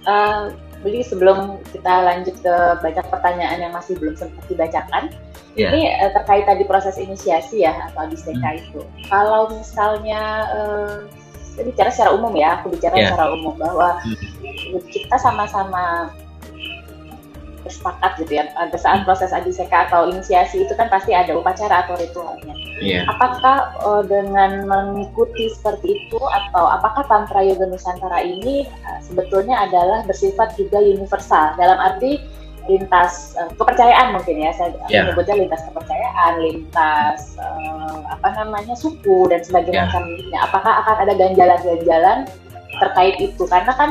Uh, Jadi sebelum kita lanjut ke baca pertanyaan yang masih belum sempat dibacakan, ini terkait tadi proses inisiasi ya atau ABCK itu. Kalau misalnya saya bicara secara umum ya, aku bicara secara umum bahwa kita sama-sama bersepakat gitu ya, pada saat proses ABCK atau inisiasi itu kan pasti ada upacara atau ritualnya. Apakah dengan mengikuti seperti itu atau apakah Tantra Yoga Nusantara ini sebetulnya adalah bersifat juga universal dalam arti lintas kepercayaan mungkin ya, saya menyebutnya lintas kepercayaan, lintas suku dan sebagainya macamnya. Apakah akan ada ganjalan-ganjalan terkait itu? Karena kan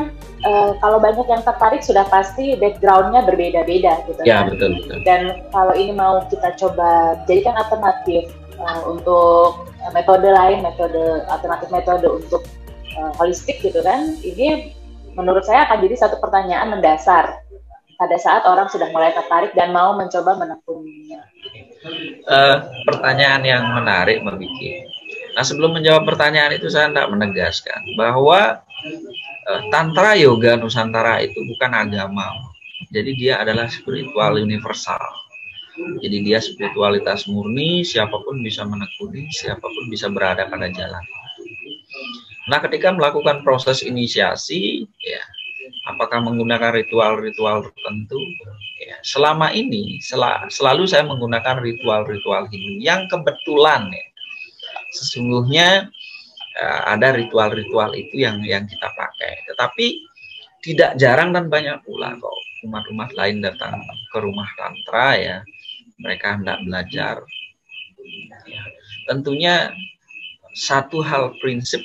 kalau banyak yang tertarik sudah pasti background-nya berbeda-beda gitu. Ya, betul. Dan kalau ini mau kita coba jadikan alternatif untuk metode lain, alternatif metode untuk holistik gitu kan, ini menurut saya akan jadi satu pertanyaan mendasar pada saat orang sudah mulai tertarik dan mau mencoba menekuninya. Pertanyaan yang menarik, Mbak Vicky. Nah, sebelum menjawab pertanyaan itu saya hendak menegaskan bahwa Tantra Yoga Nusantara itu bukan agama. Jadi dia adalah spiritual universal. Jadi dia spiritualitas murni, siapapun bisa menekuni, siapapun bisa berada pada jalan. Nah, ketika melakukan proses inisiasi, ya, apakah menggunakan ritual-ritual tertentu? Ya, selama ini selalu saya menggunakan ritual-ritual Hindu yang kebetulan ya, sesungguhnya ada ritual-ritual itu yang kita pakai. Tetapi tidak jarang dan banyak pula kok umat-umat lain datang ke rumah Tantra ya, mereka hendak belajar. Ya, tentunya satu hal prinsip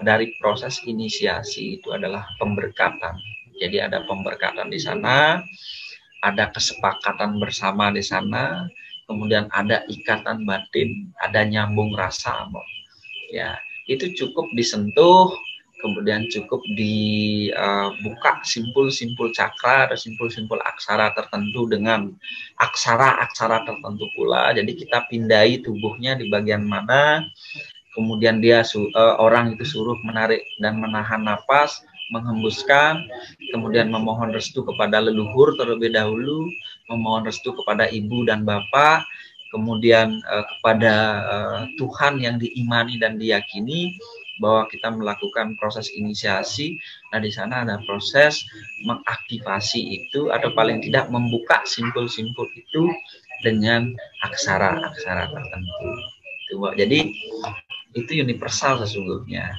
dari proses inisiasi itu adalah pemberkatan. Jadi ada pemberkatan di sana, ada kesepakatan bersama di sana, kemudian ada ikatan batin, ada nyambung rasa. Ya, itu cukup disentuh, kemudian cukup dibuka simpul-simpul cakra atau simpul-simpul aksara tertentu dengan aksara-aksara tertentu pula. Jadi kita pindai tubuhnya di bagian mana, kemudian orang itu suruh menarik dan menahan napas, menghembuskan, kemudian memohon restu kepada leluhur terlebih dahulu, memohon restu kepada ibu dan bapak, kemudian kepada Tuhan yang diimani dan diyakini bahwa kita melakukan proses inisiasi. Nah, di sana ada proses mengaktifasi itu atau paling tidak membuka simpul-simpul itu dengan aksara-aksara tertentu. Jadi itu universal sesungguhnya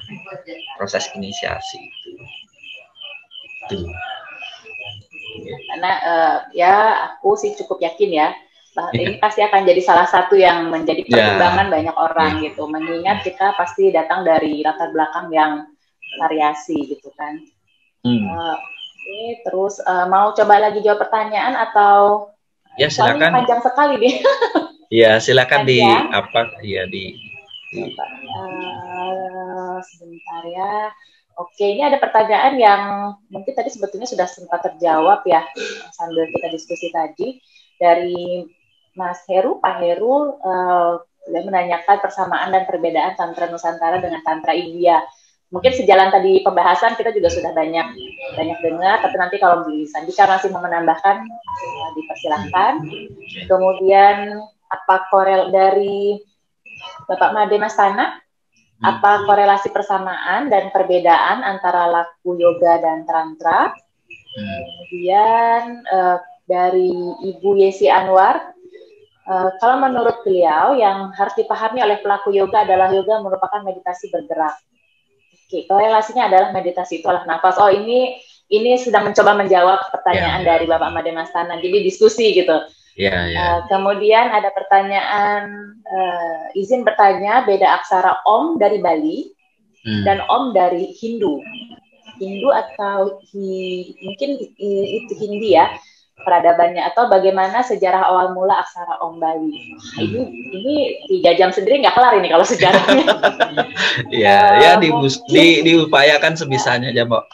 proses inisiasi itu. Karena ya aku sih cukup yakin ya ini pasti akan jadi salah satu yang menjadi pertimbangan banyak orang gitu, mengingat kita pasti datang dari latar belakang yang variasi gitu kan. Terus mau coba lagi jawab pertanyaan atau ya silakan. Panjang sekali nih. Ya silakan sebentar ya. Oke, ini ada pertanyaan yang mungkin tadi sebetulnya sudah sempat terjawab ya sambil kita diskusi tadi dari Mas Heru, Pak Heru menanyakan persamaan dan perbedaan Tantra Nusantara dengan Tantra India. Mungkin sejalan tadi pembahasan kita juga sudah banyak dengar, tapi nanti kalau bisa jika masih mau menambahkan dipersilahkan. Kemudian apa dari Bapak Made Mastana, apa korelasi persamaan dan perbedaan antara laku yoga dan tantra? Kemudian dari Ibu Yesi Anwar, kalau menurut beliau yang harus dipahami oleh pelaku yoga adalah yoga merupakan meditasi bergerak. Oke, korelasinya adalah meditasi itu olah nafas. Oh, ini sedang mencoba menjawab pertanyaan dari Bapak Made Mastana. Jadi diskusi gitu. Kemudian ada pertanyaan, izin bertanya, beda aksara Om dari Bali dan Om dari Hindu atau mungkin itu Hindi ya peradabannya, atau bagaimana sejarah awal mula aksara Om Bali. Ini 3 jam sendiri nggak kelar ini kalau sejarahnya. Diupayakan sebisanya aja, Mbak.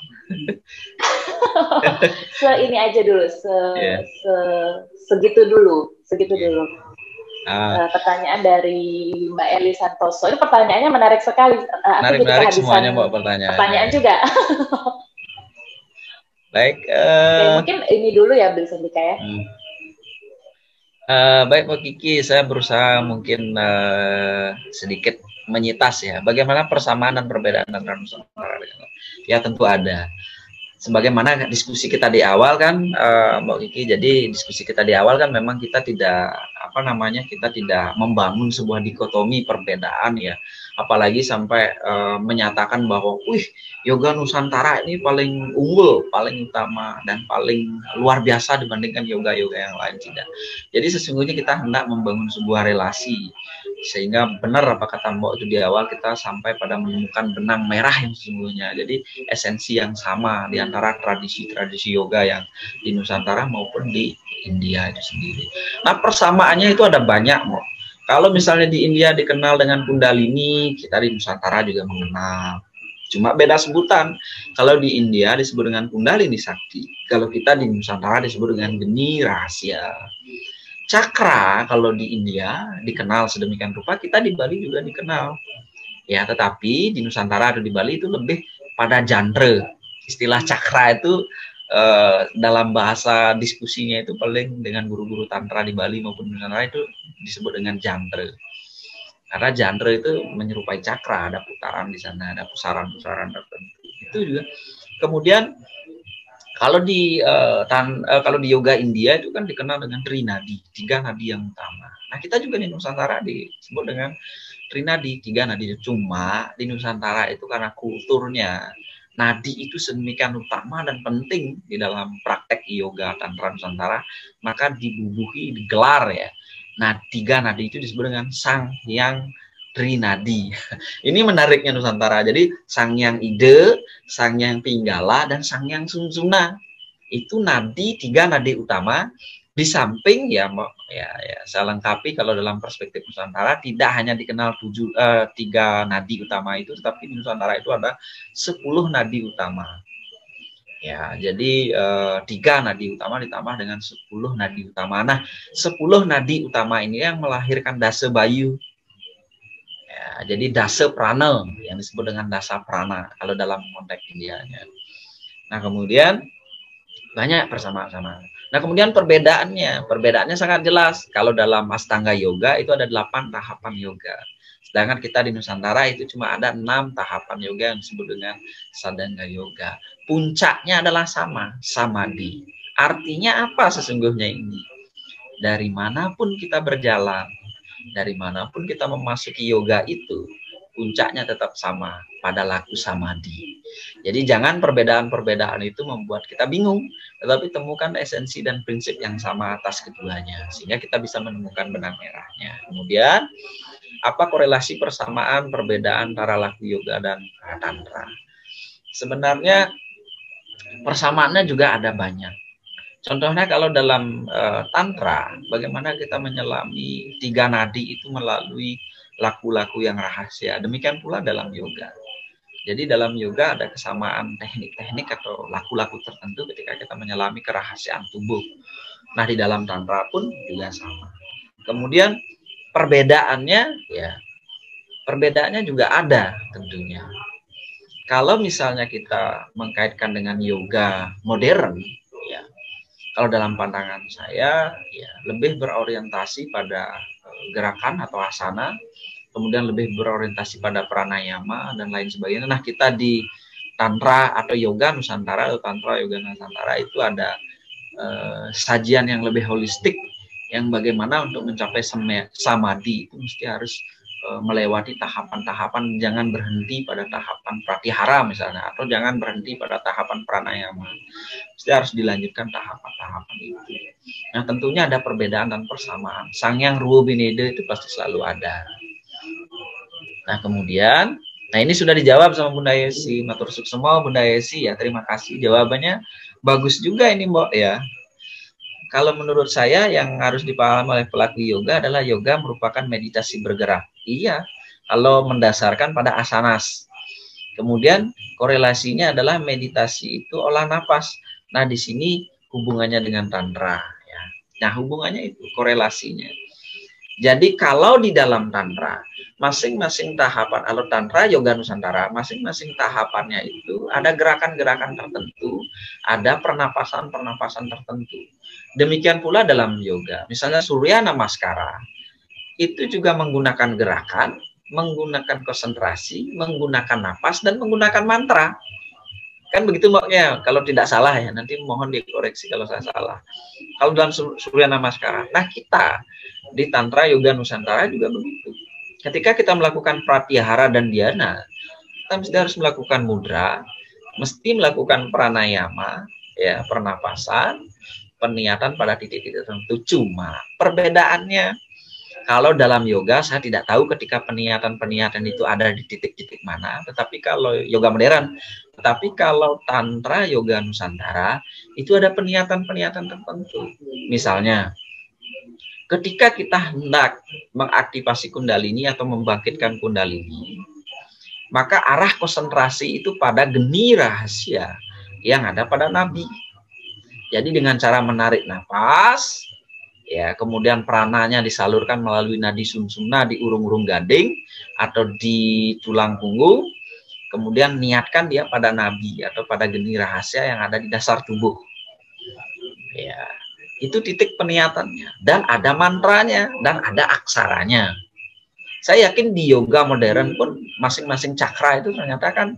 Ini aja dulu, segitu dulu. Pertanyaan dari Mbak Eli Santoso. Ini pertanyaannya menarik sekali. Menarik semuanya, Mbak, pertanyaan juga. Baik. Oke, mungkin ini dulu ya, Bil Sandika ya. Baik Mbak Kiki, saya berusaha mungkin sedikit menyitas ya, bagaimana persamaan dan perbedaan antara Nusantara dengan ya tentu ada. Sebagaimana diskusi kita di awal kan, Mbak Kiki, jadi diskusi kita di awal kan memang kita tidak kita tidak membangun sebuah dikotomi perbedaan ya, apalagi sampai menyatakan bahwa, wih, yoga Nusantara ini paling unggul, paling utama dan paling luar biasa dibandingkan yoga-yoga yang lain, tidak. Jadi sesungguhnya kita hendak membangun sebuah relasi sehingga benar apa kata Mbok itu di awal, kita sampai pada menemukan benang merah yang sesungguhnya. Jadi esensi yang sama di antara tradisi-tradisi yoga yang di Nusantara maupun di India itu sendiri. Nah, persamaannya itu ada banyak, Mbok. Kalau misalnya di India dikenal dengan Kundalini, kita di Nusantara juga mengenal. Cuma beda sebutan. Kalau di India disebut dengan Kundalini Sakti, kalau kita di Nusantara disebut dengan Geni Rahasia. Cakra kalau di India dikenal sedemikian rupa, kita di Bali juga dikenal. Ya, tetapi di Nusantara atau di Bali itu lebih pada genre. Istilah cakra itu dalam bahasa diskusinya itu paling dengan guru-guru tantra di Bali maupun di Nusantara itu disebut dengan genre. Karena genre itu menyerupai cakra, ada putaran di sana, ada pusaran-pusaran tertentu. Itu juga. Kemudian kalau di yoga India itu kan dikenal dengan trinadi, 3 nadi yang utama. Nah, kita juga di Nusantara disebut dengan trinadi, 3 nadi. Cuma di Nusantara itu karena kulturnya nadi itu sedemikian utama dan penting di dalam praktek yoga tantra Nusantara, maka dibubuhi, digelar ya. Nah, 3 nadi itu disebut dengan Sang Hyang Trinadi. Ini menariknya Nusantara. Jadi Sang Hyang Ide, Sang Hyang Pinggala, dan Sang Hyang Sunsuna. Itu nadi, 3 nadi utama. Di samping ya saya lengkapi, kalau dalam perspektif Nusantara tidak hanya dikenal 3 nadi utama itu, tetapi di Nusantara itu ada 10 nadi utama. Ya, jadi 3 nadi utama ditambah dengan 10 nadi utama. Nah, 10 nadi utama ini yang melahirkan dasa bayu. Ya, jadi dasa prana yang disebut dengan dasa prana kalau dalam konteks Indianya. Nah, kemudian banyak persamaan-persamaan. Nah, kemudian perbedaannya sangat jelas. Kalau dalam Astanga Yoga itu ada 8 tahapan yoga. Sedangkan kita di Nusantara itu cuma ada 6 tahapan yoga yang disebut dengan Sadanga Yoga. Puncaknya adalah sama, samadhi. Artinya apa sesungguhnya ini? Dari manapun kita berjalan, dari manapun kita memasuki yoga itu, puncaknya tetap sama, pada laku samadhi. Jadi jangan perbedaan-perbedaan itu membuat kita bingung, tetapi temukan esensi dan prinsip yang sama atas keduanya, sehingga kita bisa menemukan benang merahnya. Kemudian, apa korelasi persamaan perbedaan antara laku yoga dan tantra? Sebenarnya persamaannya juga ada banyak. Contohnya kalau dalam tantra, bagaimana kita menyelami 3 nadi itu melalui laku-laku yang rahasia. Demikian pula dalam yoga. Jadi dalam yoga ada kesamaan teknik-teknik atau laku-laku tertentu ketika kita menyelami kerahasiaan tubuh. Nah, di dalam tantra pun juga sama. Kemudian perbedaannya juga ada tentunya. Kalau misalnya kita mengkaitkan dengan yoga modern, ya, kalau dalam pandangan saya, ya, lebih berorientasi pada gerakan atau asana, kemudian lebih berorientasi pada pranayama dan lain sebagainya. Nah, kita di tantra atau yoga Nusantara atau tantra yoga Nusantara itu ada sajian yang lebih holistik, yang bagaimana untuk mencapai samadhi itu mesti harus melewati tahapan-tahapan, jangan berhenti pada tahapan pratihara misalnya, atau jangan berhenti pada tahapan pranayama. Mesti harus dilanjutkan tahapan-tahapan itu. Nah, tentunya ada perbedaan dan persamaan. Sang Hyang Ruwo Binede itu pasti selalu ada. Nah, kemudian, ini sudah dijawab sama Bunda Yesi. Matur suksema Bunda Yesi ya, terima kasih jawabannya. Bagus juga ini, Mbok ya. Kalau menurut saya yang harus dipahami oleh pelaku yoga adalah yoga merupakan meditasi bergerak. Iya, kalau mendasarkan pada asanas. Kemudian korelasinya adalah meditasi itu olah napas. Nah, di sini hubungannya dengan tantra ya. Nah, hubungannya itu korelasinya. Jadi kalau di dalam tantra masing-masing tahapan alur tantra yoga nusantara, masing-masing tahapannya itu ada gerakan-gerakan tertentu, ada pernapasan-pernapasan tertentu. Demikian pula dalam yoga, misalnya Surya Namaskara, itu juga menggunakan gerakan, menggunakan konsentrasi, menggunakan napas, dan menggunakan mantra. Kan begitu mbaknya, kalau tidak salah ya, nanti mohon dikoreksi kalau saya salah. Kalau dalam Surya Namaskara, nah kita di Tantra Yoga Nusantara juga begitu. Ketika kita melakukan pratyahara dan dhyana, kita mesti harus melakukan mudra, mesti melakukan pranayama, ya, pernapasan, peniatan pada titik-titik tertentu. Cuma perbedaannya, kalau dalam yoga saya tidak tahu ketika peniatan-peniatan itu ada di titik-titik mana, tetapi kalau yoga modern, tetapi kalau Tantra Yoga Nusantara itu ada peniatan-peniatan tertentu. Misalnya, ketika kita hendak mengaktifasi kundalini atau membangkitkan kundalini, maka arah konsentrasi itu pada geni rahasia yang ada pada nabi. Jadi dengan cara menarik nafas, ya, kemudian prananya disalurkan melalui nadi sumsumna di urung-urung gading atau di tulang punggung, kemudian niatkan dia pada nabi atau pada geni rahasia yang ada di dasar tubuh. Ya, itu titik peniatannya, dan ada mantranya dan ada aksaranya. Saya yakin di yoga modern pun masing-masing cakra itu ternyata kan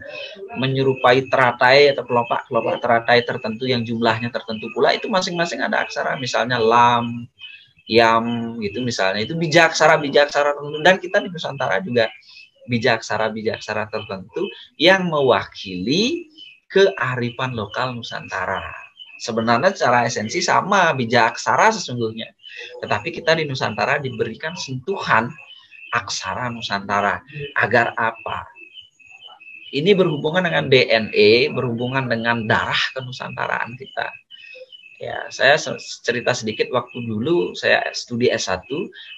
menyerupai teratai atau kelopak-kelopak teratai tertentu yang jumlahnya tertentu pula, itu masing-masing ada aksara, misalnya lam, yam gitu misalnya, itu bijaksara tertentu. Dan kita di Nusantara juga bijaksara tertentu yang mewakili kearifan lokal Nusantara. Sebenarnya secara esensi sama bijaksara sesungguhnya, tetapi kita di Nusantara diberikan sentuhan aksara Nusantara. Agar apa? Ini berhubungan dengan DNA, berhubungan dengan darah kenusantaraan kita. Ya, saya cerita sedikit, waktu dulu saya studi S1,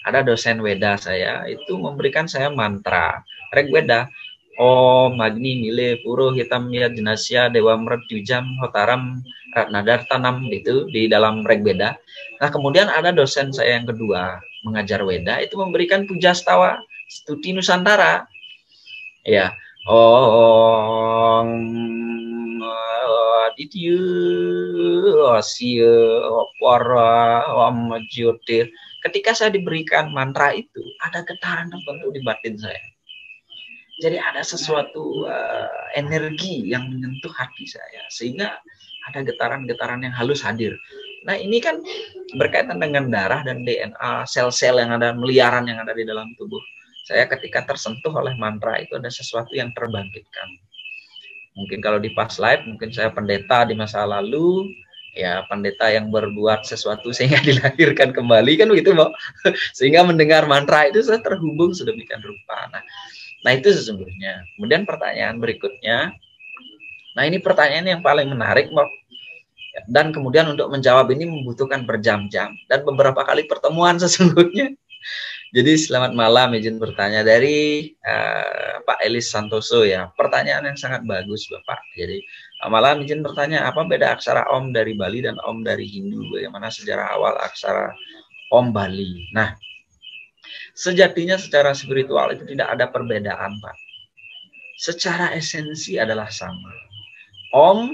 ada dosen Weda saya, itu memberikan saya mantra, Reg Weda, Om Agni Mile Puro Hitam Ya Jenasya Dewa Meret Yujam Hotaram Ratnadar Tanam, gitu di dalam Reg Weda. Nah, kemudian ada dosen saya yang kedua mengajar Weda, itu memberikan pujastawa Stuti Nusantara. Ya, Om Aditya Asya Para Om Jyotir. Ketika saya diberikan mantra itu, ada getaran tertentu di batin saya. Jadi ada sesuatu energi yang menyentuh hati saya, sehingga ada getaran-getaran yang halus hadir. Nah, ini kan berkaitan dengan darah dan DNA, sel-sel yang ada, miliaran yang ada di dalam tubuh. Saya ketika tersentuh oleh mantra itu ada sesuatu yang terbangkitkan. Mungkin kalau di past life, mungkin saya pendeta di masa lalu, ya pendeta yang berbuat sesuatu sehingga dilahirkan kembali, kan begitu, Mbak. Sehingga mendengar mantra itu saya terhubung sedemikian rupa. Nah, itu sesungguhnya. Kemudian pertanyaan berikutnya, nah ini pertanyaan yang paling menarik, Mbak. Dan kemudian untuk menjawab ini membutuhkan berjam-jam dan beberapa kali pertemuan sesungguhnya. Jadi selamat malam, izin bertanya dari Pak Elis Santoso, ya. Pertanyaan yang sangat bagus, Bapak. Jadi malam izin bertanya, apa beda aksara Om dari Bali dan Om dari Hindu? Bagaimana sejarah awal aksara Om Bali? Nah, sejatinya secara spiritual itu tidak ada perbedaan, Pak. Secara esensi adalah sama. Om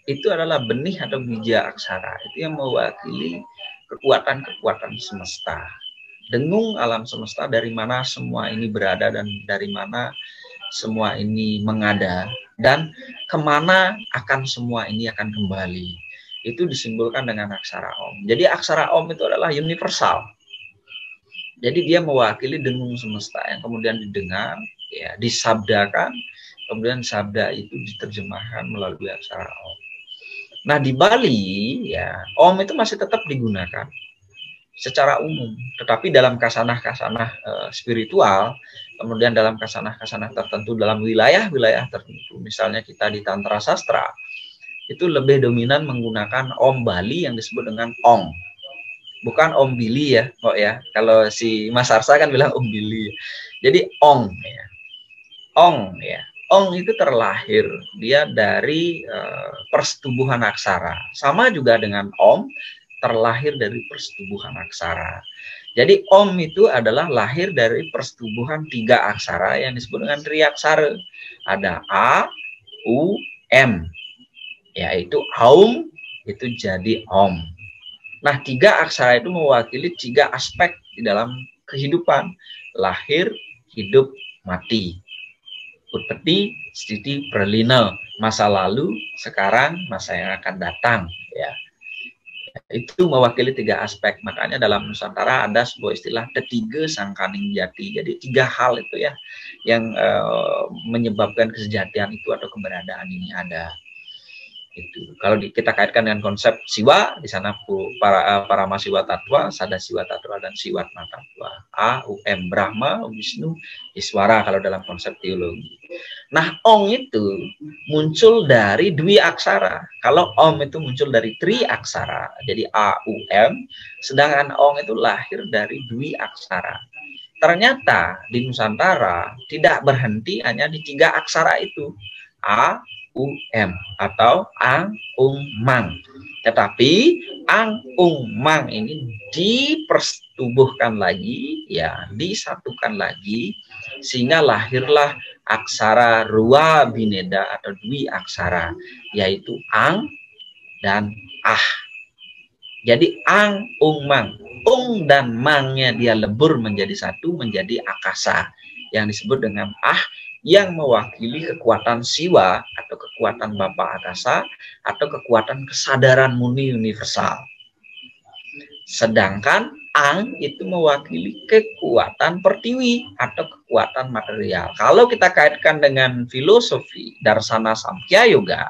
itu adalah benih atau bija aksara. Itu yang mewakili kekuatan-kekuatan semesta. Dengung alam semesta, dari mana semua ini berada dan dari mana semua ini mengada. Dan kemana akan semua ini akan kembali. Itu disimbolkan dengan aksara Om. Jadi aksara Om itu adalah universal. Jadi dia mewakili dengung semesta yang kemudian didengar, ya, disabdakan, kemudian sabda itu diterjemahkan melalui aksara Om. Nah, di Bali, ya, Om itu masih tetap digunakan secara umum, tetapi dalam kasanah-kasanah spiritual, kemudian dalam kasanah-kasanah tertentu dalam wilayah-wilayah tertentu, misalnya kita di Tantra Sastra, itu lebih dominan menggunakan Om Bali yang disebut dengan Ong. Bukan Om Billy ya, kok ya. Kalau si Mas Arsa kan bilang Om Billy. Jadi Ong ya. Ong ya. Ong itu terlahir dia dari persetubuhan aksara. Sama juga dengan Om, terlahir dari persetubuhan aksara. Jadi Om itu adalah lahir dari persetubuhan 3 aksara yang disebut dengan triaksara. Ada A, U, M, yaitu Aum itu jadi Om. Nah, 3 aksara itu mewakili 3 aspek di dalam kehidupan: lahir, hidup, mati. Utpeti, sthiti, pralina, masa lalu, sekarang, masa yang akan datang, ya. Itu mewakili 3 aspek. Makanya dalam Nusantara ada sebuah istilah ketiga sangkaning jati. Jadi 3 hal itu ya yang menyebabkan kesejatian itu atau keberadaan ini ada. Itu kalau kita kaitkan dengan konsep siwa, di sana para mahasiwa tatwa, sada siwa tatwa dan siwatma tatwa. A, U, M, Brahma, Wisnu, Iswara kalau dalam konsep teologi. Nah, Ong itu muncul dari dwi aksara. Kalau Om itu muncul dari tri aksara, jadi A, U, M, sedangkan Ong itu lahir dari dwi aksara. Ternyata di Nusantara tidak berhenti hanya di 3 aksara itu, A, U, M, atau Ang, Ung, Mang. Tetapi Ang, Ung, Mang ini dipertubuhkan lagi, ya, disatukan lagi, sehingga lahirlah aksara Rua Bineda atau dwi aksara, yaitu Ang dan Ah. Jadi Ang, Ung, Mang. Ung dan Mangnya dia lebur menjadi satu, menjadi akasa, yang disebut dengan Ah, yang mewakili kekuatan siwa atau kekuatan Bapa Akasa atau kekuatan kesadaran murni universal. Sedangkan Ang itu mewakili kekuatan pertiwi atau kekuatan material. Kalau kita kaitkan dengan filosofi Darsana Samkhya Yoga,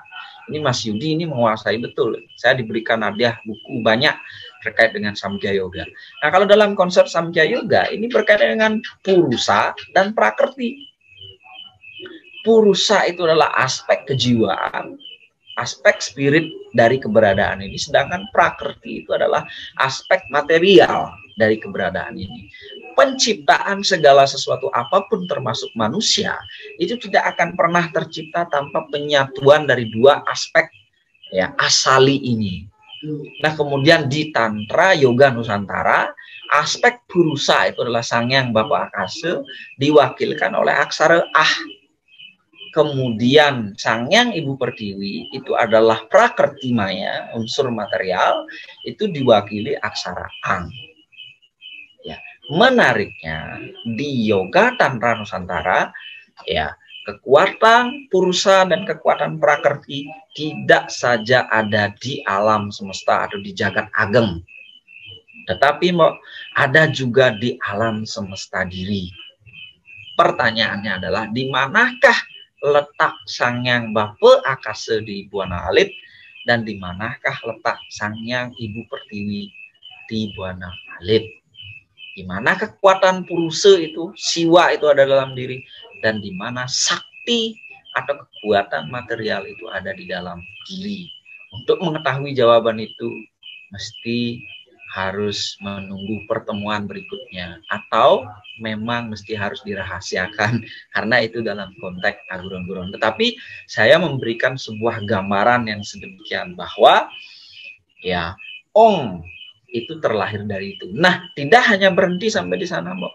ini Mas Yudi ini menguasai betul. Saya diberikan hadiah buku banyak terkait dengan Samkhya Yoga. Nah, kalau dalam konsep Samkhya Yoga ini berkaitan dengan Purusa dan Prakrti. Purusa itu adalah aspek kejiwaan, aspek spirit dari keberadaan ini, sedangkan prakrti itu adalah aspek material dari keberadaan ini. Penciptaan segala sesuatu apapun termasuk manusia itu tidak akan pernah tercipta tanpa penyatuan dari 2 aspek ya asali ini. Nah, kemudian di Tantra Yoga Nusantara, aspek Purusa itu adalah Sangyang Bapa Akasa diwakilkan oleh aksara Ah. Kemudian Sangyang Ibu Pertiwi itu adalah Prakrti Maya, unsur material, itu diwakili aksara Ang. Ya, menariknya di Yoga Tantra Nusantara, ya, kekuatan Purusa dan kekuatan Prakrti tidak saja ada di alam semesta atau di jagat ageng, tetapi ada juga di alam semesta diri. Pertanyaannya adalah di manakah letak Sangyang Bapa Akasa di Buana Alit dan di manakah letak Sangyang Ibu Pertiwi di Buana Alit? Di mana kekuatan Purusa itu, siwa itu ada dalam diri, dan di mana sakti atau kekuatan material itu ada di dalam diri. Untuk mengetahui jawaban itu mesti harus menunggu pertemuan berikutnya, atau memang mesti harus dirahasiakan karena itu dalam konteks aguron-guron. Tetapi saya memberikan sebuah gambaran yang sedemikian bahwa ya Ong itu terlahir dari itu. Nah, tidak hanya berhenti sampai di sana, Mbak.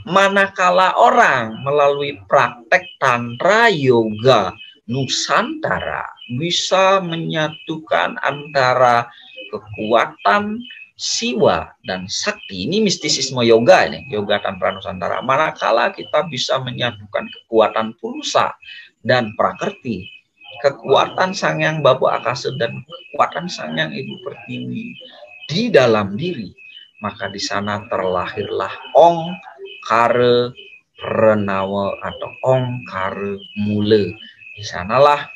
Manakala orang melalui praktek Tantra Yoga Nusantara bisa menyatukan antara kekuatan siwa dan sakti, ini mistisisme yoga, ini yoga Tantra Nusantara. Manakala kita bisa menyatukan kekuatan Purusa dan Prakrti, kekuatan Sangyang Bapa Akasa dan kekuatan Sangyang Ibu Pertiwi di dalam diri, maka di sana terlahirlah Ong Kare Renawa atau Ong Kare Mula. Di sanalah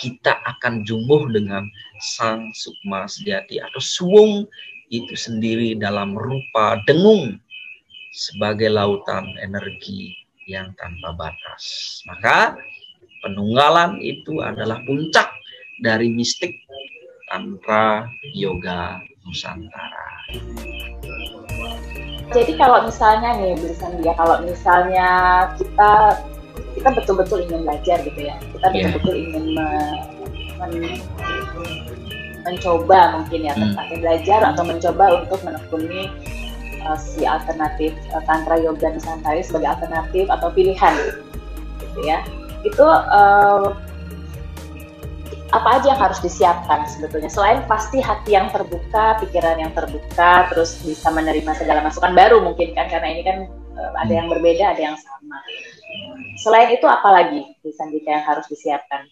kita akan jumbuh dengan Sang Sukma Sejati atau Suwung itu sendiri dalam rupa dengung sebagai lautan energi yang tanpa batas. Maka penunggalan itu adalah puncak dari mistik Tantra Yoga Nusantara. Jadi kalau misalnya nih, kalau misalnya kita betul-betul ingin belajar gitu ya, kita betul-betul ingin mencoba mungkin ya, tentang belajar atau mencoba untuk menekuni si alternatif Tantra Yoga Nusantara sebagai alternatif atau pilihan, gitu ya. Itu apa aja yang harus disiapkan sebetulnya, selain pasti hati yang terbuka, pikiran yang terbuka, terus bisa menerima segala masukan baru mungkin kan, karena ini kan ada yang berbeda, ada yang sama. Selain itu apa lagi, Sandika, yang harus disiapkan?